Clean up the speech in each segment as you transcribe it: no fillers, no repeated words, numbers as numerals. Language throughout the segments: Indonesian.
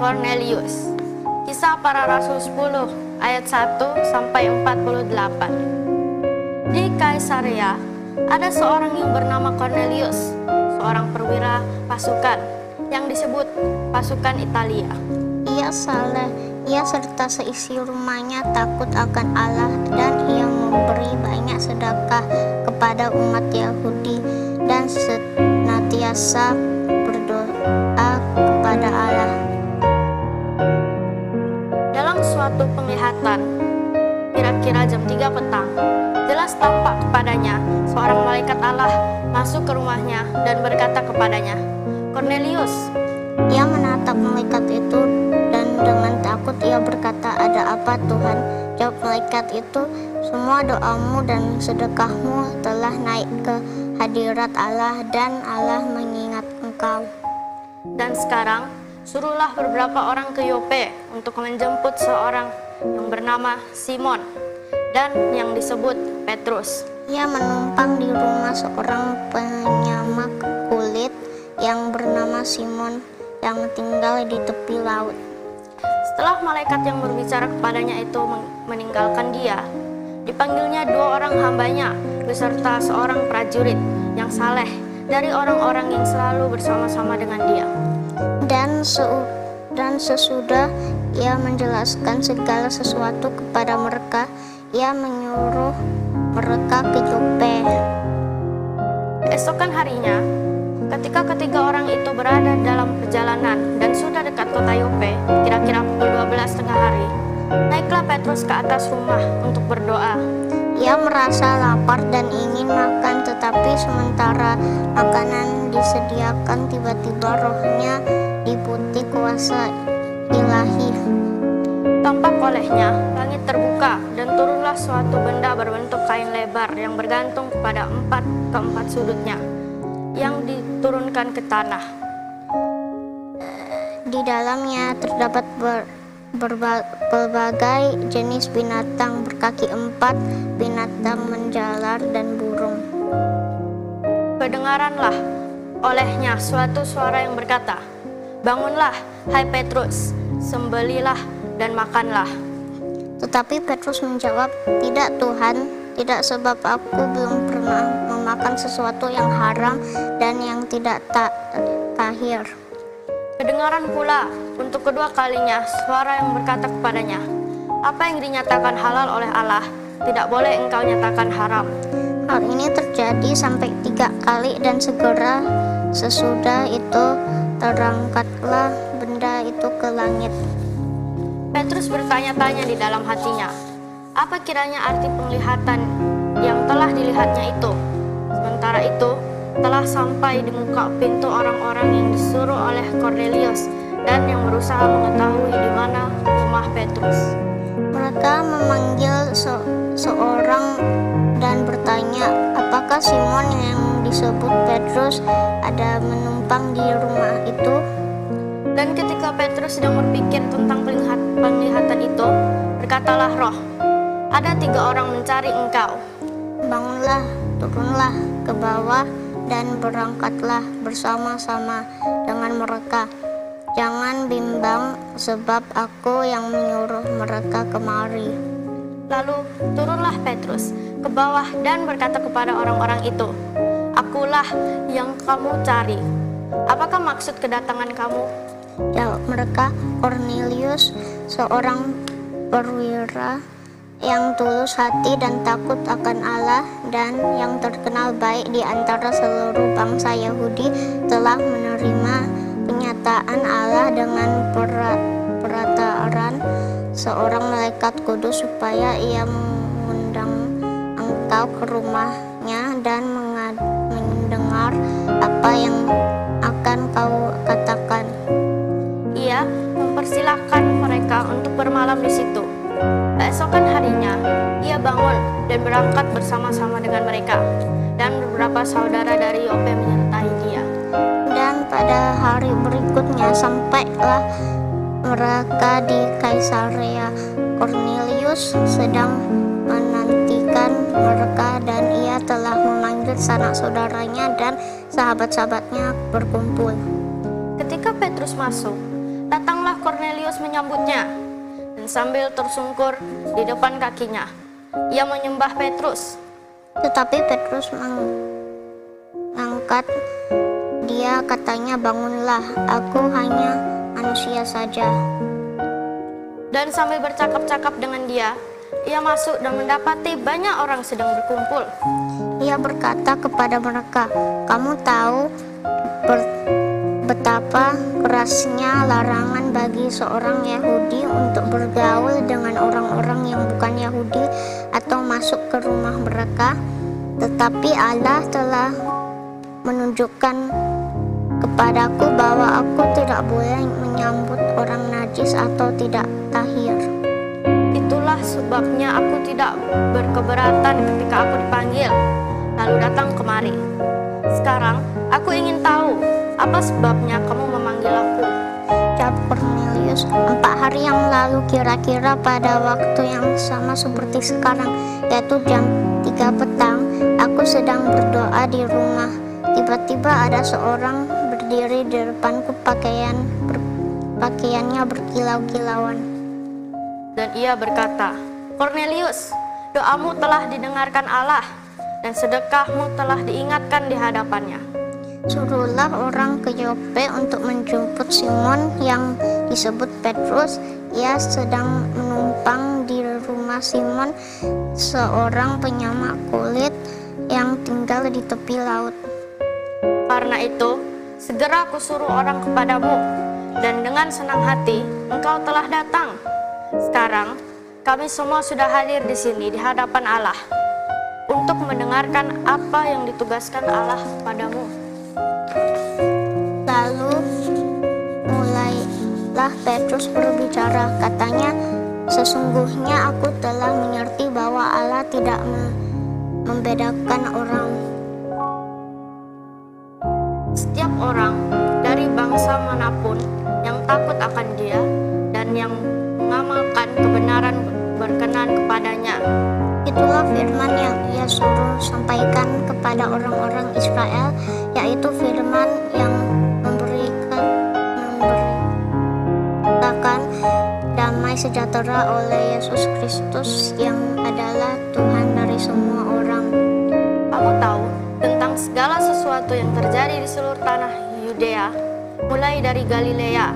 Cornelius. Kisah Para Rasul 10 ayat 1 sampai 48. Di Kaisarea ada seorang yang bernama Cornelius, seorang perwira pasukan yang disebut pasukan Italia. Ia saleh, ia serta seisi rumahnya takut akan Allah, dan ia memberi banyak sedekah kepada umat Yahudi dan senantiasa berdoa kepada Allah. Dalam suatu penglihatan, kira-kira jam 3 petang, jelas tampak kepadanya seorang malaikat Allah masuk ke rumahnya dan berkata kepadanya, "Cornelius." Ia menatap malaikat itu dan dengan takut ia berkata, "Ada apa, Tuhan?" Jawab malaikat itu, "Semua doamu dan sedekahmu telah naik ke hadirat Allah dan Allah mengingat engkau. Dan sekarang, suruhlah beberapa orang ke Yope untuk menjemput seorang yang bernama Simon dan yang disebut Petrus. Ia menumpang di rumah seorang penyamak kulit yang bernama Simon yang tinggal di tepi laut." Setelah malaikat yang berbicara kepadanya itu meninggalkan dia, dipanggilnya 2 orang hambanya beserta seorang prajurit yang saleh dari orang-orang yang selalu bersama-sama dengan dia. Dan sesudah ia menjelaskan segala sesuatu kepada mereka, ia menyuruh mereka ke Yope. Keesokan harinya, ketika ketiga orang itu berada dalam perjalanan dan sudah dekat kota Yope, kira-kira pukul 12 tengah hari, naiklah Petrus ke atas rumah untuk berdoa. Ia merasa lapar dan ingin makan, tetapi sementara makanan disediakan, tiba-tiba rohnya diputi kuasa ilahi. Tampak olehnya langit terbuka dan turunlah suatu benda berbentuk kain lebar yang bergantung kepada keempat sudutnya, yang diturunkan ke tanah. Di dalamnya terdapat berbagai jenis binatang berkaki 4, binatang menjalar, dan burung. Kedengaranlah olehnya suatu suara yang berkata, "Bangunlah, hai Petrus, sembelilah dan makanlah." Tetapi Petrus menjawab, "Tidak, Tuhan, tidak, sebab aku belum pernah memakan sesuatu yang haram dan yang tidak tahir." Kedengaran pula untuk kedua kalinya suara yang berkata kepadanya, "Apa yang dinyatakan halal oleh Allah, tidak boleh engkau nyatakan haram." Hal ini terjadi sampai 3 kali, dan segera sesudah itu terangkatlah benda itu ke langit. Petrus bertanya-tanya di dalam hatinya, apa kiranya arti penglihatan yang telah dilihatnya itu? Sementara itu, telah sampai di muka pintu orang-orang yang disuruh oleh Cornelius dan yang berusaha mengetahui di mana rumah Petrus. Mereka memanggil seorang dan bertanya, "Apakah Simon yang disebut Petrus ada menumpang di rumah itu?" Dan ketika Petrus sedang berpikir tentang penglihatan itu, berkatalah roh, "Ada 3 orang mencari engkau. Bangunlah, turunlah ke bawah dan berangkatlah bersama-sama dengan mereka. Jangan bimbang, sebab aku yang menyuruh mereka kemari." Lalu turunlah Petrus ke bawah dan berkata kepada orang-orang itu, "Akulah yang kamu cari. Apakah maksud kedatangan kamu?" Jawab mereka, "Cornelius, seorang perwira yang tulus hati dan takut akan Allah dan yang terkenal baik di antara seluruh bangsa Yahudi, telah menerima kenyataan Allah dengan perantara seorang malaikat kudus supaya ia mengundang engkau ke rumahnya dan mendengar apa yang akan kau katakan." Ia mempersilahkan mereka untuk bermalam di situ. Keesokan harinya, ia bangun dan berangkat bersama-sama dengan mereka, dan beberapa saudara dari Yope menyertai dia. Dan pada hari berikutnya sampailah mereka di Kaisarea. Cornelius sedang menantikan mereka, dan ia telah memanggil sanak saudaranya dan sahabat-sahabatnya berkumpul. Ketika Petrus masuk, Datanglah Kornelius menyambutnya, dan sambil tersungkur di depan kakinya, ia menyembah Petrus. Tetapi Petrus mengangkat dia, katanya, "Bangunlah, aku hanya manusia saja." Dan sambil bercakap-cakap dengan dia, ia masuk dan mendapati banyak orang sedang berkumpul. Ia berkata kepada mereka, "Kamu tahu betapa kerasnya larangan bagi seorang Yahudi untuk bergaul dengan orang-orang yang bukan Yahudi atau masuk ke rumah mereka. Tetapi Allah telah menunjukkan kepadaku bahwa aku tidak boleh menyambut orang najis atau tidak tahir. Itulah sebabnya aku tidak berkeberatan ketika aku dipanggil, lalu datang kemari. Sekarang aku ingin tahu, apa sebabnya kamu memanggil aku?" Jawab Kornelius, "4 hari yang lalu, kira-kira pada waktu yang sama seperti sekarang, yaitu jam 3 petang, aku sedang berdoa di rumah. Tiba-tiba ada seorang berdiri di depanku, pakaiannya berkilau-kilauan. Dan ia berkata, "Kornelius, doamu telah didengarkan Allah, dan sedekahmu telah diingatkan di hadapannya. Suruhlah orang ke Yope untuk menjemput Simon yang disebut Petrus. Ia sedang menumpang di rumah Simon, seorang penyamak kulit yang tinggal di tepi laut. Karena itu, segera kusuruh orang kepadamu, dan dengan senang hati engkau telah datang. Sekarang kami semua sudah hadir di sini di hadapan Allah untuk mendengarkan apa yang ditugaskan Allah kepadamu." Lalu mulailah Petrus berbicara, katanya, "Sesungguhnya aku telah mengerti bahwa Allah tidak membedakan orang. Setiap orang dari bangsa manapun yang takut akan Dia dan yang mengamalkan kebenaran berkenan kepadanya." Itulah firman yang ia suruh sampaikan kepada orang-orang Israel, yaitu firman yang memberitakan damai sejahtera oleh Yesus Kristus yang adalah Tuhan dari semua orang. Kamu tahu tentang segala sesuatu yang terjadi di seluruh tanah Yudea, mulai dari Galilea,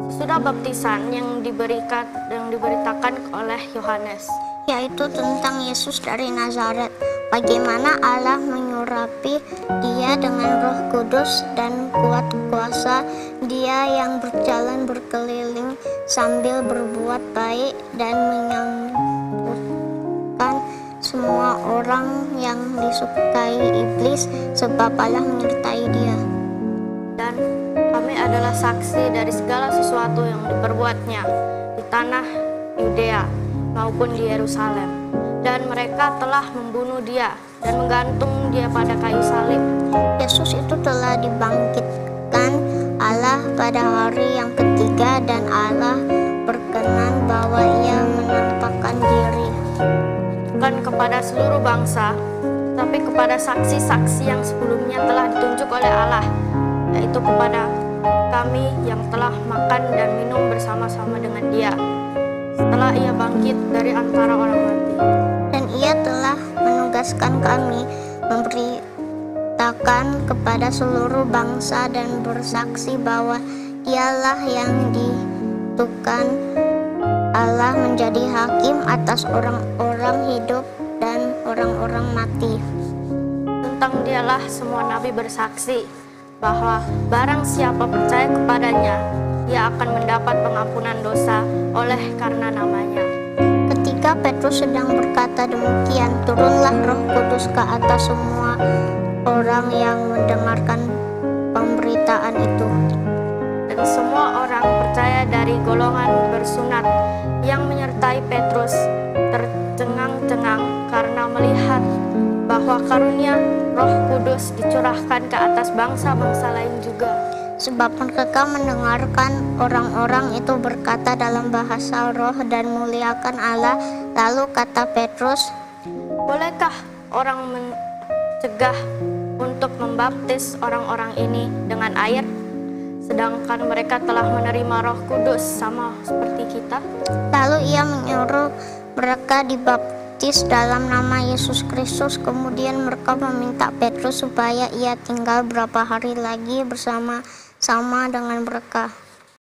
sesudah baptisan yang diberitakan oleh Yohanes, yaitu tentang Yesus dari Nazaret, bagaimana Allah menyurapi Dia dengan Roh Kudus dan kuat kuasa, Dia yang berjalan berkeliling sambil berbuat baik dan menyembuhkan semua orang yang disukai iblis, sebab Allah menyertai Dia. dan kami adalah saksi dari segala sesuatu yang diperbuatnya di tanah Yudea maupun di Yerusalem. Dan mereka telah membunuh Dia dan menggantung Dia pada kayu salib. Yesus itu telah dibangkitkan Allah pada hari yang ketiga, dan Allah berkenan bahwa Ia menampakkan diri Bukan kepada seluruh bangsa, tapi kepada saksi-saksi yang sebelumnya telah ditunjuk oleh Allah, yaitu kepada kami yang telah makan dan minum bersama-sama dengan Dia setelah Ia bangkit dari antara orang mati. Dan Ia telah menugaskan kami memberitakan kepada seluruh bangsa dan bersaksi bahwa Dialah yang ditentukan Allah menjadi hakim atas orang-orang hidup dan orang-orang mati. Tentang Dialah semua nabi bersaksi bahwa barang siapa percaya kepadanya, ia akan mendapat pengampunan dosa oleh karena namanya. Ketika Petrus sedang berkata demikian, turunlah Roh Kudus ke atas semua orang yang mendengarkan pemberitaan itu. Dan semua orang percaya dari golongan bersunat yang menyertai Petrus tercengang-cengang karena melihat bahwa karunia Roh Kudus dicurahkan ke atas bangsa-bangsa lain juga. Sebab mereka mendengarkan orang-orang itu berkata dalam bahasa roh dan muliakan Allah. Lalu kata Petrus, "Bolehkah orang mencegah untuk membaptis orang-orang ini dengan air?" sedangkan mereka telah menerima Roh Kudus sama seperti kita? Lalu ia menyuruh mereka dibaptis dalam nama Yesus Kristus. Kemudian mereka meminta Petrus supaya ia tinggal beberapa hari lagi bersama-sama dengan mereka.